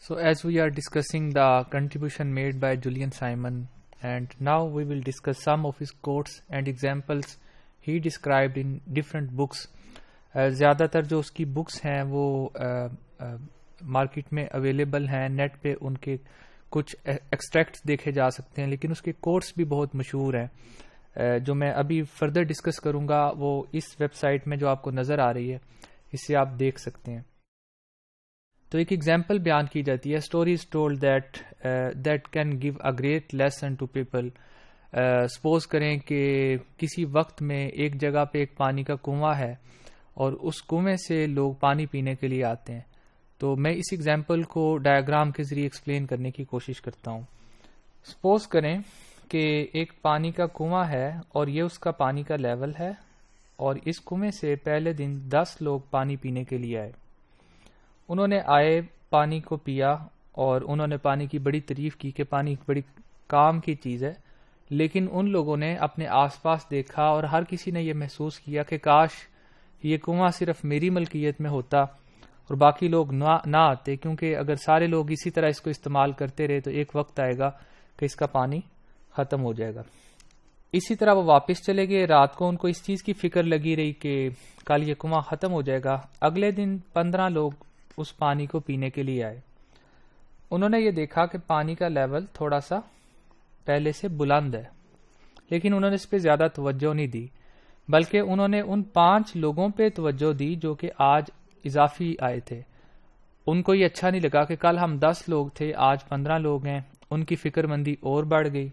So as we are discussing the contribution made by Julian Simon, and now we will discuss some of his quotes and examples he described in different books. زیادہ تر جو اس کی books ہیں وہ market میں available ہیں، net پہ ان کے کچھ ایکسٹریکٹس دیکھے جا سکتے ہیں، لیکن اس کے کوٹس بھی بہت مشہور ہیں جو میں ابھی فردر ڈسکس کروں گا، وہ اس ویب سائٹ میں جو آپ کو نظر آ رہی ہے اس سے آپ دیکھ سکتے ہیں۔ تو ایک ایگزامپل بیان کی جاتی ہے، stories told that can give a great lesson to people. Suppose کریں کہ کسی وقت میں ایک جگہ پہ ایک پانی کا کنواں ہے اور اس کنویں سے لوگ پانی پینے کے لیے آتے ہیں، تو میں اس ایگزامپل کو ڈائیگرام کے ذریعے ایکسپلین کرنے کی کوشش کرتا ہوں۔ سپوز کریں کہ ایک پانی کا کنواں ہے اور یہ اس کا پانی کا لیول ہے، اور اس کنویں سے پہلے دن 10 لوگ پانی پینے کے لیے آئے۔ انہوں نے آئے، پانی کو پیا، اور انہوں نے پانی کی بڑی تعریف کی کہ پانی ایک بڑی کام کی چیز ہے، لیکن ان لوگوں نے اپنے آس پاس دیکھا اور ہر کسی نے یہ محسوس کیا کہ کاش یہ کنواں صرف میری ملکیت میں ہوتا اور باقی لوگ نہ آتے، کیونکہ اگر سارے لوگ اسی طرح اس کو استعمال کرتے رہے تو ایک وقت آئے گا کہ اس کا پانی ختم ہو جائے گا۔ اسی طرح وہ واپس چلے گئے، رات کو ان کو اس چیز کی فکر لگی رہی کہ کل یہ کنواں ختم ہو جائے گا۔ اگلے دن 15 لوگ اس پانی کو پینے کے لیے آئے۔ انہوں نے یہ دیکھا کہ پانی کا لیول تھوڑا سا پہلے سے بلند ہے، لیکن انہوں نے اس پہ زیادہ توجہ نہیں دی، بلکہ انہوں نے ان 5 لوگوں پہ توجہ دی جو کہ آج اضافی آئے تھے۔ ان کو یہ اچھا نہیں لگا کہ کل ہم 10 لوگ تھے، آج 15 لوگ ہیں، ان کی فکر مندی اور بڑھ گئی،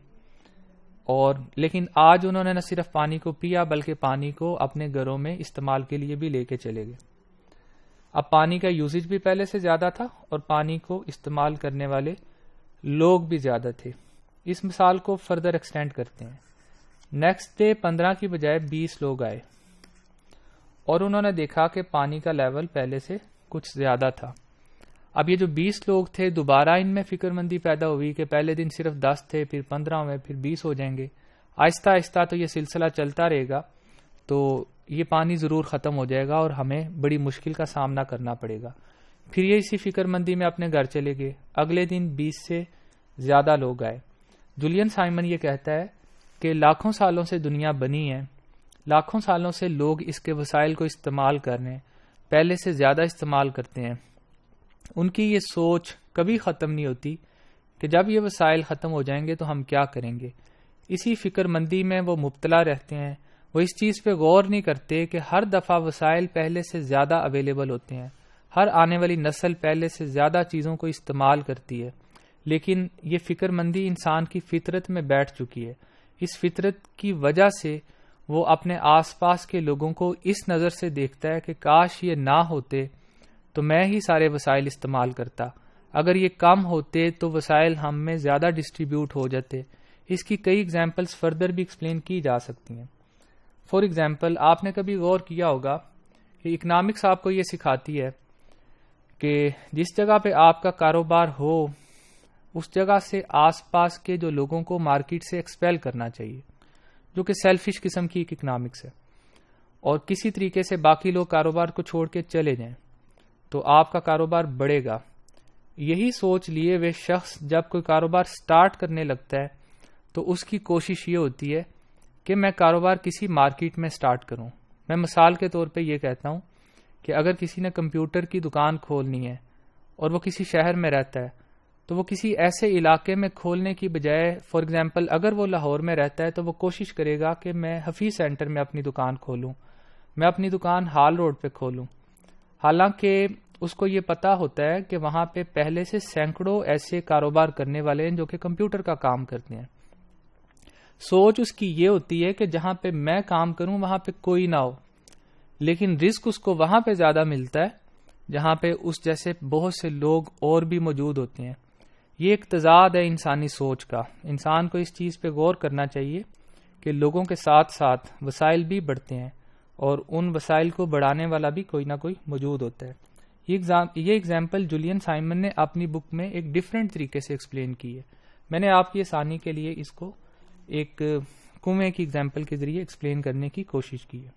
اور لیکن آج انہوں نے نہ صرف پانی کو پیا بلکہ پانی کو اپنے گھروں میں استعمال کے لیے بھی لے کے چلے گئے۔ اب پانی کا یوزیج بھی پہلے سے زیادہ تھا اور پانی کو استعمال کرنے والے لوگ بھی زیادہ تھے۔ اس مثال کو فردر ایکسٹینڈ کرتے ہیں۔ نیکسٹ ڈے 15 کی بجائے 20 لوگ آئے اور انہوں نے دیکھا کہ پانی کا لیول پہلے سے کچھ زیادہ تھا۔ اب یہ جو 20 لوگ تھے، دوبارہ ان میں فکر مندی پیدا ہوئی کہ پہلے دن صرف 10 تھے، پھر 15 ہوئے، پھر 20 ہو جائیں گے، آہستہ آہستہ تو یہ سلسلہ چلتا رہے گا، تو یہ پانی ضرور ختم ہو جائے گا اور ہمیں بڑی مشکل کا سامنا کرنا پڑے گا۔ پھر یہ اسی فکر مندی میں اپنے گھر چلے گئے۔ اگلے دن 20 سے زیادہ لوگ آئے۔ جولین سائمن یہ کہتا ہے کہ لاکھوں سالوں سے دنیا بنی ہے، لاکھوں سالوں سے لوگ اس کے وسائل کو استعمال کر رہے ہیں، پہلے سے زیادہ استعمال کرتے ہیں۔ ان کی یہ سوچ کبھی ختم نہیں ہوتی کہ جب یہ وسائل ختم ہو جائیں گے تو ہم کیا کریں گے۔ اسی فکر مندی میں وہ مبتلا رہتے ہیں۔ وہ اس چیز پہ غور نہیں کرتے کہ ہر دفعہ وسائل پہلے سے زیادہ اویلیبل ہوتے ہیں، ہر آنے والی نسل پہلے سے زیادہ چیزوں کو استعمال کرتی ہے، لیکن یہ فکر مندی انسان کی فطرت میں بیٹھ چکی ہے۔ اس فطرت کی وجہ سے وہ اپنے آس پاس کے لوگوں کو اس نظر سے دیکھتا ہے کہ کاش یہ نہ ہوتے تو میں ہی سارے وسائل استعمال کرتا، اگر یہ کم ہوتے تو وسائل ہم میں زیادہ ڈسٹریبیوٹ ہو جاتے۔ اس کی کئی ایگزامپلس فردر بھی ایکسپلین کی جا سکتی ہیں۔ فار ایگزامپل، آپ نے کبھی غور کیا ہوگا کہ اکنامکس آپ کو یہ سکھاتی ہے کہ جس جگہ پہ آپ کا کاروبار ہو اس جگہ سے آس پاس کے جو لوگوں کو مارکیٹ سے ایکسپیل کرنا چاہیے، جو کہ سیلفش قسم کی ایک اکنامکس ہے، اور کسی طریقے سے باقی لوگ کاروبار کو چھوڑ کے چلے جائیں تو آپ کا کاروبار بڑھے گا۔ یہی سوچ لیے ہوئے شخص جب کوئی کاروبار سٹارٹ کرنے لگتا ہے تو اس کی کوشش یہ ہوتی ہے کہ میں کاروبار کسی مارکیٹ میں سٹارٹ کروں۔ میں مثال کے طور پہ یہ کہتا ہوں کہ اگر کسی نے کمپیوٹر کی دکان کھولنی ہے اور وہ کسی شہر میں رہتا ہے تو وہ کسی ایسے علاقے میں کھولنے کی بجائے، فار ایگزامپل اگر وہ لاہور میں رہتا ہے تو وہ کوشش کرے گا کہ میں حفیظ سینٹر میں اپنی دکان کھولوں، میں اپنی دکان ہال روڈ پہ کھولوں، حالانکہ اس کو یہ پتا ہوتا ہے کہ وہاں پہ پہلے سے سینکڑوں ایسے کاروبار کرنے والے ہیں جو کہ کمپیوٹر کا کام کرتے ہیں۔ سوچ اس کی یہ ہوتی ہے کہ جہاں پہ میں کام کروں وہاں پہ کوئی نہ ہو، لیکن رزق اس کو وہاں پہ زیادہ ملتا ہے جہاں پہ اس جیسے بہت سے لوگ اور بھی موجود ہوتے ہیں۔ یہ ایک تضاد ہے انسانی سوچ کا۔ انسان کو اس چیز پہ غور کرنا چاہیے کہ لوگوں کے ساتھ ساتھ وسائل بھی بڑھتے ہیں اور ان وسائل کو بڑھانے والا بھی کوئی نہ کوئی موجود ہوتا ہے۔ یہ ایگزامپل جولین سائمن نے اپنی بک میں ایک ڈیفرنٹ طریقے سے ایکسپلین کی ہے۔ میں نے آپ کی آسانی کے لیے اس کو ایک کنویں کی ایگزامپل کے ذریعے ایکسپلین کرنے کی کوشش کی ہے۔